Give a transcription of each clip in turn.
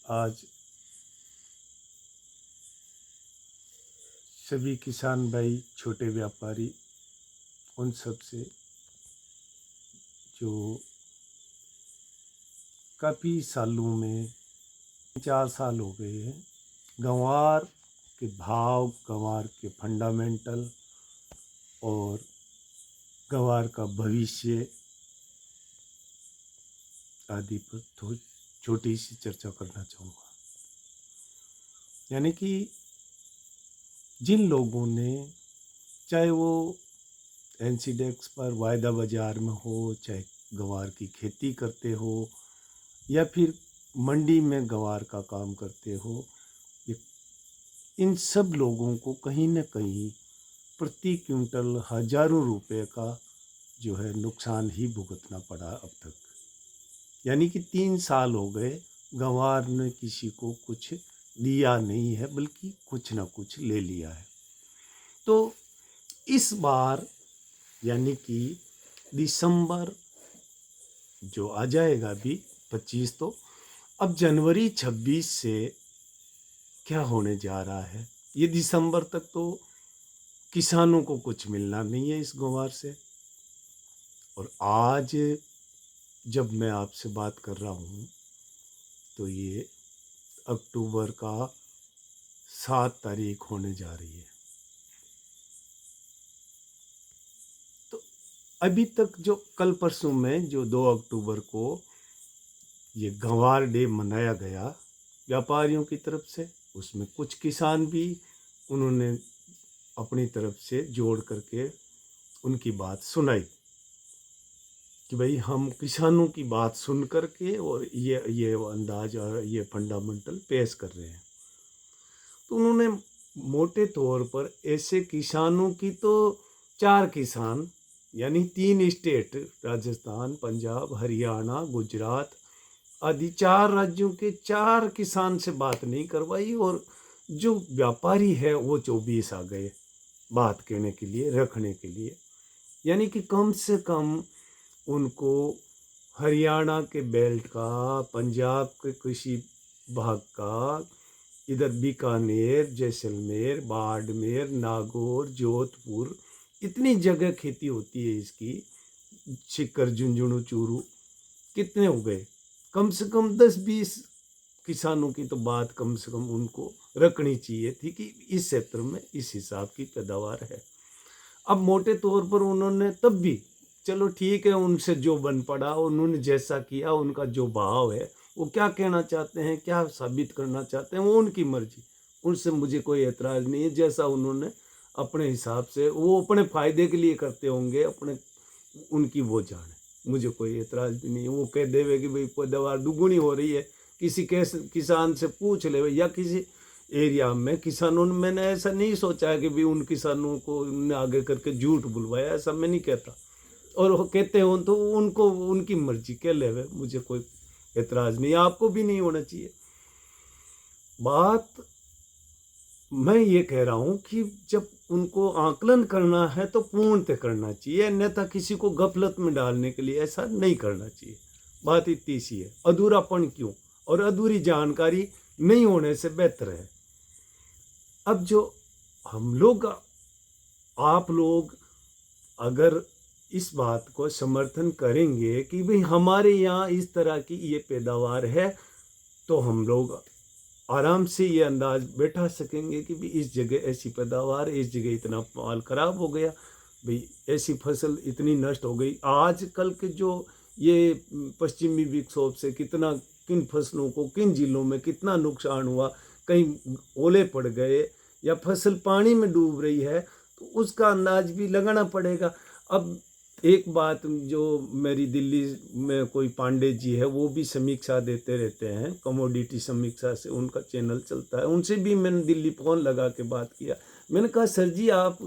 आज सभी किसान भाई, छोटे व्यापारी, उन सब से जो काफ़ी सालों में 4 साल हो गए हैं, गंवार के भाव, गंवार के फंडामेंटल और गंवार का भविष्य आदि पर थोड़ी छोटी सी चर्चा करना चाहूँगा। यानी कि जिन लोगों ने, चाहे वो एनसीडेक्स पर वायदा बाजार में हो, चाहे गंवार की खेती करते हो या फिर मंडी में गंवार का काम करते हो, इन सब लोगों को कहीं न कहीं प्रति क्विंटल हजारों रुपए का जो है नुकसान ही भुगतना पड़ा अब तक। यानी कि 3 साल हो गए, गंवार ने किसी को कुछ दिया नहीं है, बल्कि कुछ ना कुछ ले लिया है। तो इस बार यानी कि दिसंबर जो आ जाएगा अभी 25, तो अब जनवरी 26 से क्या होने जा रहा है, ये दिसंबर तक तो किसानों को कुछ मिलना नहीं है इस गंवार से। और आज जब मैं आपसे बात कर रहा हूँ तो ये अक्टूबर का 7 तारीख होने जा रही है। तो अभी तक जो कल परसों में जो 2 अक्टूबर को ये गंवार डे मनाया गया व्यापारियों की तरफ से, उसमें कुछ किसान भी उन्होंने अपनी तरफ से जोड़ करके उनकी बात सुनाई कि भाई हम किसानों की बात सुन करके और ये अंदाज और ये फंडामेंटल पेश कर रहे हैं। तो उन्होंने मोटे तौर पर ऐसे किसानों की तो 4 किसान यानी 3 स्टेट, राजस्थान, पंजाब, हरियाणा, गुजरात आदि 4 राज्यों के 4 किसान से बात नहीं करवाई, और जो व्यापारी है वो 24 आ गए बात कहने के लिए, रखने के लिए। यानी कि कम से कम उनको हरियाणा के बेल्ट का, पंजाब के कृषि भाग का, इधर बीकानेर, जैसलमेर, बाड़मेर, नागौर, जोधपुर, इतनी जगह खेती होती है इसकी, सीकर, झुंझुनू, चूरू, कितने हो गए, कम से कम 10-20 किसानों की तो बात कम से कम उनको रखनी चाहिए थी कि इस क्षेत्र में इस हिसाब की पैदावार है। अब मोटे तौर पर उन्होंने तब भी, चलो ठीक है, उनसे जो बन पड़ा, उन्होंने जैसा किया, उनका जो भाव है, वो क्या कहना चाहते हैं, क्या साबित करना चाहते हैं, वो उनकी मर्जी, उनसे मुझे कोई एतराज़ नहीं है। जैसा उन्होंने अपने हिसाब से, वो अपने फ़ायदे के लिए करते होंगे, अपने उनकी वो जाने, मुझे कोई एतराज़ भी नहीं है। वो कह देवे कि भाई पैदावार दुगुनी हो रही है, किसी किसान से पूछ ले, या किसी एरिया में किसानों ने, मैंने ऐसा नहीं सोचा है कि भी उन किसानों को उन्होंने आगे करके झूठ बुलवाया, ऐसा मैं नहीं कहता। और वो कहते हो तो उनको उनकी मर्जी कह ले, मुझे कोई एतराज़ नहीं, आपको भी नहीं होना चाहिए। बात मैं ये कह रहा हूँ कि जब उनको आकलन करना है तो पूर्णतः करना चाहिए, अन्यथा किसी को गफलत में डालने के लिए ऐसा नहीं करना चाहिए। बात इतनी सी है, अधूरापन क्यों, और अधूरी जानकारी नहीं होने से बेहतर है। अब जो हम लोग, आप लोग अगर इस बात को समर्थन करेंगे कि भाई हमारे यहाँ इस तरह की ये पैदावार है, तो हम लोग आराम से ये अंदाज बैठा सकेंगे कि भाई इस जगह ऐसी पैदावार, इस जगह इतना माल खराब हो गया, भाई ऐसी फसल इतनी नष्ट हो गई। आज कल के जो ये पश्चिमी विक्षोभ से कितना, किन फसलों को, किन जिलों में कितना नुकसान हुआ, कहीं ओले पड़ गए या फसल पानी में डूब रही है, तो उसका अंदाज भी लगाना पड़ेगा। अब एक बात जो मेरी दिल्ली में कोई पांडे जी है, वो भी समीक्षा देते रहते हैं, कमोडिटी समीक्षा से उनका चैनल चलता है, उनसे भी मैंने दिल्ली फ़ोन लगा के बात किया। मैंने कहा सर जी, आप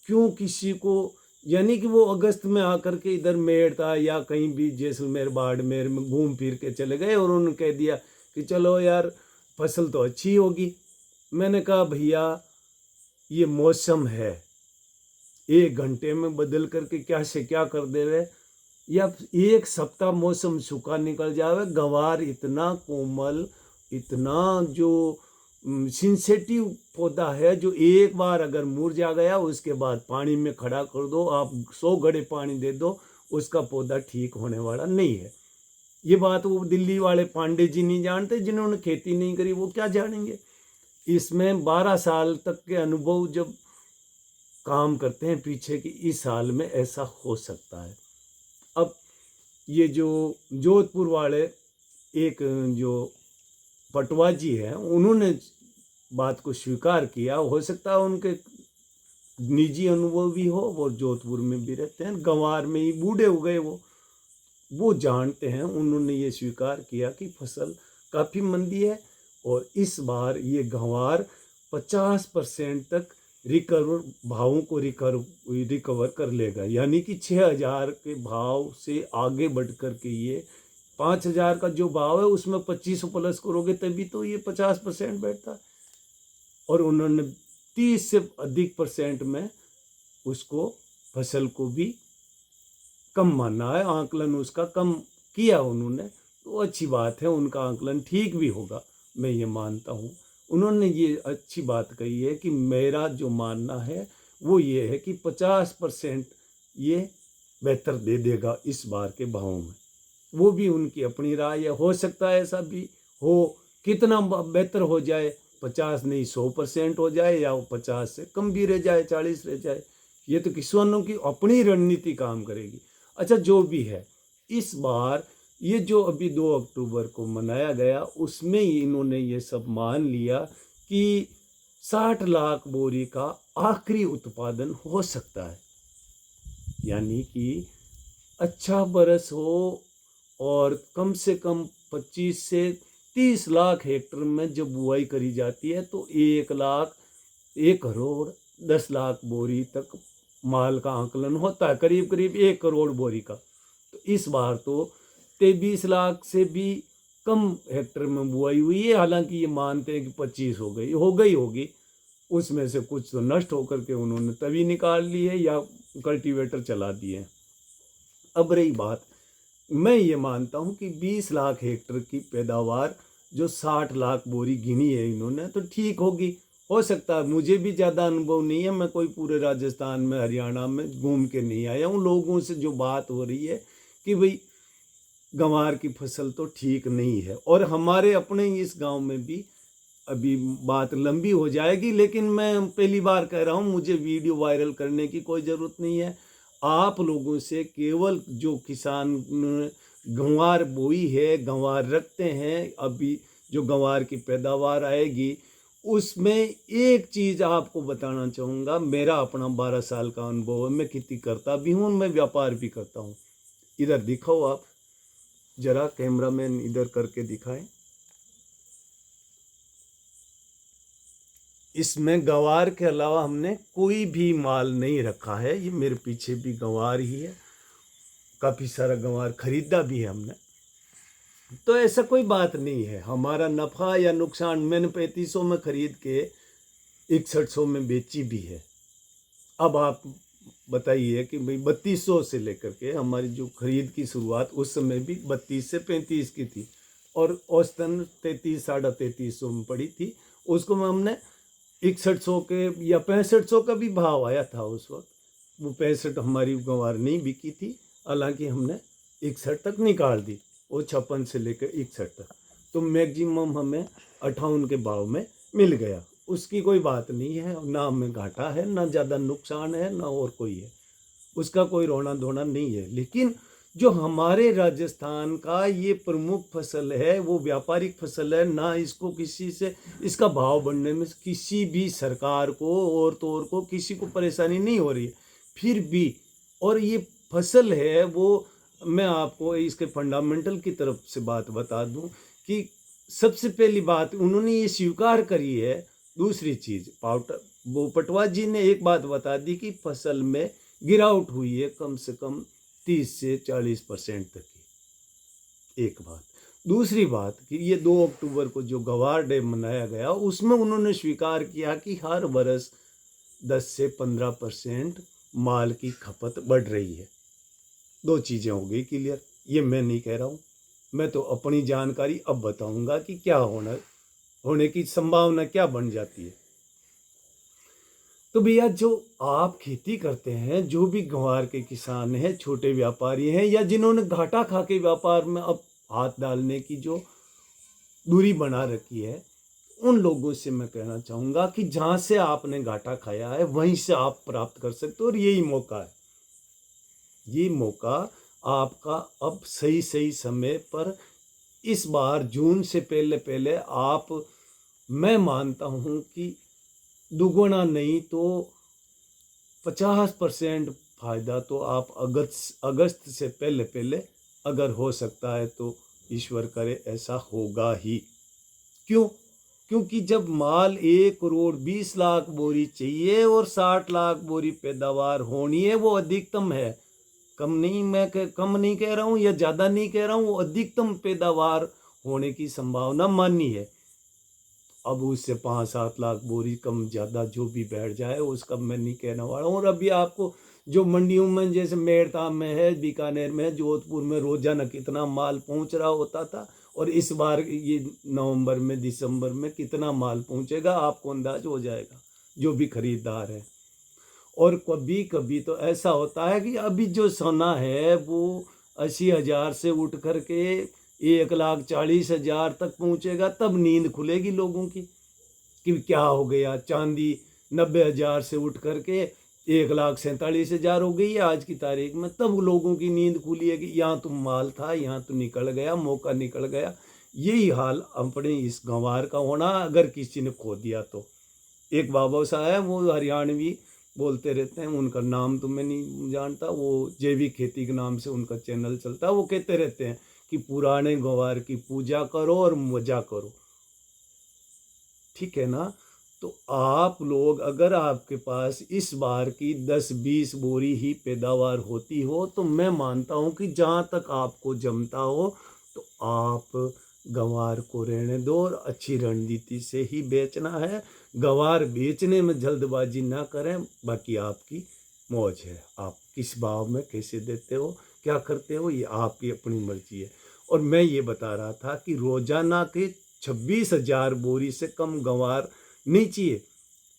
क्यों किसी को, यानी कि वो अगस्त में आकर के इधर मेड़ता या कहीं भी जैसलमेर, बाड़मेर में घूम फिर के चले गए और उन्होंने कह दिया कि चलो यार फसल तो अच्छी होगी। मैंने कहा भैया, ये मौसम है, 1 घंटे में बदल करके क्या से क्या कर दे रहे, या 1 सप्ताह मौसम सूखा निकल जावे। गंवार इतना कोमल इतना जो सेंसिटिव पौधा है, जो एक बार अगर मुरझा गया उसके बाद पानी में खड़ा कर दो, आप 100 घड़े पानी दे दो, उसका पौधा ठीक होने वाला नहीं है। ये बात वो दिल्ली वाले पांडे जी नहीं जानते, जिन्होंने खेती नहीं करी वो क्या जानेंगे। इसमें 12 साल तक के अनुभव जब काम करते हैं पीछे की, इस साल में ऐसा हो सकता है। अब ये जो जोधपुर वाले एक जो पटवा जी हैं, उन्होंने बात को स्वीकार किया। हो सकता है उनके निजी अनुभव भी हो, वो जोधपुर में भी रहते हैं, गंवार में ही बूढ़े हो गए, वो जानते हैं। उन्होंने ये स्वीकार किया कि फसल काफ़ी मंदी है और इस बार ये गंवार 50% तक भावों को रिकवर कर लेगा, यानी कि 6,000 के भाव से आगे बढ़ कर के ये 5,000 का जो भाव है उसमें 25 प्लस करोगे तभी तो ये 50% बैठता है। और उन्होंने 30 से अधिक % में उसको फसल को भी कम माना है, आंकलन उसका कम किया उन्होंने, तो अच्छी बात है, उनका आंकलन ठीक भी होगा, मैं ये मानता हूँ। उन्होंने ये अच्छी बात कही है कि मेरा जो मानना है वो ये है कि 50% ये बेहतर दे देगा इस बार के भाव में। वो भी उनकी अपनी राय है, हो सकता है ऐसा भी हो, कितना बेहतर हो जाए, 50 नहीं 100% हो जाए, या वो 50 से कम भी रह जाए, 40 रह जाए, ये तो किसानों की अपनी रणनीति काम करेगी। अच्छा, जो भी है, इस बार ये जो अभी 2 अक्टूबर को मनाया गया उसमें ही इन्होंने ये सब मान लिया कि 60 लाख बोरी का आखिरी उत्पादन हो सकता है, यानी कि अच्छा बरस हो और कम से कम 25 से 30 लाख हेक्टेयर में जब बुआई करी जाती है तो 1 करोड़ 10 लाख बोरी तक माल का आंकलन होता है, करीब करीब 1 करोड़ बोरी का। तो इस बार तो 23 लाख से भी कम हेक्टेयर में बुआई हुई है। हालांकि ये मानते हैं कि 25 हो गई होगी, उसमें से कुछ तो नष्ट होकर के उन्होंने तभी निकाल ली है या कल्टीवेटर चला दिए। अब रही बात, मैं ये मानता हूँ कि 20 लाख हेक्टेयर की पैदावार जो 60 लाख बोरी गिनी है इन्होंने, तो ठीक होगी। हो सकता है, मुझे भी ज़्यादा अनुभव नहीं है, मैं कोई पूरे राजस्थान में हरियाणा में घूम के नहीं आया हूँ। लोगों से जो बात हो रही है कि भाई गंवार की फसल तो ठीक नहीं है, और हमारे अपने इस गांव में भी अभी बात लंबी हो जाएगी, लेकिन मैं पहली बार कह रहा हूँ, मुझे वीडियो वायरल करने की कोई ज़रूरत नहीं है। आप लोगों से केवल जो किसान गंवार बोई है, गंवार रखते हैं, अभी जो गंवार की पैदावार आएगी उसमें एक चीज़ आपको बताना चाहूँगा। मेरा अपना 12 साल का अनुभव है, मैं खेती करता भी हूँ, मैं व्यापार भी करता हूँ। इधर दिखाओ आप जरा, कैमरामैन इधर करके दिखाएं। इसमें गंवार के अलावा हमने कोई भी माल नहीं रखा है। ये मेरे पीछे भी गंवार ही है, काफ़ी सारा गंवार खरीदा भी है हमने। तो ऐसा कोई बात नहीं है, हमारा नफ़ा या नुकसान, मैंने 3500 में खरीद के 6100 में बेची भी है। अब आप बताइए कि भाई 3200 से लेकर के हमारी जो खरीद की शुरुआत उस समय भी 32 से 35 की थी, और औसतन 33 साढ़े 3300 में पड़ी थी। उसको में हमने 6100 के या 6500 का भी भाव आया था उस वक्त। वो 65 हमारी गंवार नहीं बिकी थी, हालांकि हमने 61 तक निकाल दी, वो 56 से लेकर 61 तक, तो मैक्सिमम हमें 58 के भाव में मिल गया। उसकी कोई बात नहीं है, ना हमें घाटा है, ना ज़्यादा नुकसान है, ना और कोई है, उसका कोई रोना धोना नहीं है। लेकिन जो हमारे राजस्थान का ये प्रमुख फसल है, वो व्यापारिक फसल है, ना इसको किसी से इसका भाव बढ़ने में किसी भी सरकार को और तौर को किसी को परेशानी नहीं हो रही है, फिर भी। और ये फसल है वो, मैं आपको इसके फंडामेंटल की तरफ से बात बता दूं कि सबसे पहली बात उन्होंने ये स्वीकार करी है। दूसरी चीज़, वो पटवा जी ने एक बात बता दी कि फसल में गिरावट हुई है कम से कम 30 से 40% तक की, एक बात। दूसरी बात कि ये 2 अक्टूबर को जो गंवार डे मनाया गया उसमें उन्होंने स्वीकार किया कि हर बरस 10 से 15% माल की खपत बढ़ रही है। 2 चीज़ें हो गई क्लियर, ये मैं नहीं कह रहा हूँ, मैं तो अपनी जानकारी अब बताऊंगा कि क्या होने की संभावना क्या बन जाती है। तो भैया, जो आप खेती करते हैं, जो भी ग्वार के किसान हैं, छोटे व्यापारी हैं, या जिन्होंने घाटा खा के व्यापार में अब हाथ डालने की जो दूरी बना रखी है, उन लोगों से मैं कहना चाहूंगा कि जहां से आपने घाटा खाया है वहीं से आप प्राप्त कर सकते हो, और यही मौका है। ये मौका आपका अब सही सही समय पर, इस बार जून से पहले पहले आप, मैं मानता हूं कि दुगुना नहीं तो 50% फायदा तो आप अगस्त से पहले पहले, अगर हो सकता है तो ईश्वर करे ऐसा होगा ही। क्यों? क्योंकि जब माल 1 करोड़ 20 लाख बोरी चाहिए और 60 लाख बोरी पैदावार होनी है, वो अधिकतम है। कम नहीं, कम नहीं कह रहा हूँ या ज़्यादा नहीं कह रहा हूँ, वो अधिकतम पैदावार होने की संभावना मानी है। अब उससे 5-7 लाख बोरी कम ज़्यादा जो भी बैठ जाए उसका मैं नहीं कहने वाला हूँ। और अभी आपको जो मंडियों में, जैसे मेड़ता में है, बीकानेर में है, जोधपुर में रोजाना कितना माल पहुँच रहा होता था, और इस बार ये नवंबर में दिसंबर में कितना माल पहुँचेगा आपको अंदाज हो जाएगा, जो भी खरीदार है। और कभी कभी तो ऐसा होता है कि अभी जो सोना है वो 80,000 से उठ करके 1,40,000 तक पहुंचेगा, तब नींद खुलेगी लोगों की कि क्या हो गया। चांदी 90,000 से उठ करके 1,47,000 हो गई है आज की तारीख में, तब लोगों की नींद खुली है कि यहाँ तो माल था, यहाँ तो निकल गया, मौका निकल गया। यही हाल अपने इस गंवार का होना अगर किसी ने खो दिया तो। एक बाबा साहब है, वो हरियाणवी बोलते रहते हैं, उनका नाम तो मैं नहीं जानता, वो जैविक खेती के नाम से उनका चैनल चलता है। वो कहते रहते हैं कि पुराने ग्वार की पूजा करो और मजा करो। ठीक है ना? तो आप लोग, अगर आपके पास इस बार की 10-20 बोरी ही पैदावार होती हो, तो मैं मानता हूं कि जहां तक आपको जमता हो तो आप गंवार को रहने दो और अच्छी रणनीति से ही बेचना है। गंवार बेचने में जल्दबाजी ना करें, बाकी आपकी मौज है। आप किस भाव में कैसे देते हो, क्या करते हो, ये आपकी अपनी मर्जी है। और मैं ये बता रहा था कि रोजाना के 26,000 बोरी से कम गंवार नहीं चाहिए।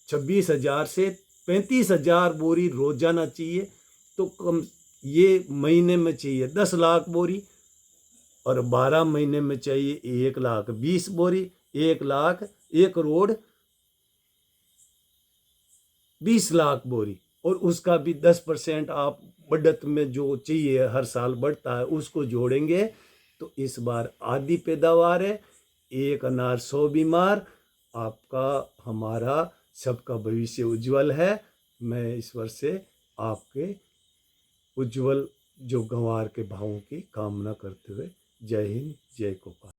26,000 से 35,000 बोरी रोजाना चाहिए। तो कम, ये महीने में चाहिए 10 लाख बोरी, और 12 महीने में चाहिए 1,20,000 बोरी। 1,20,00,000 बोरी, और उसका भी 10% आप बढ़त में जो चाहिए, हर साल बढ़ता है, उसको जोड़ेंगे तो इस बार आधी पैदावार है। एक अनार 100 बीमार। आपका, हमारा सबका भविष्य उज्जवल है। मैं ईश्वर से आपके उज्जवल जो गंवार के भावों की कामना करते हुए, जय हिंद, जय गोपाल।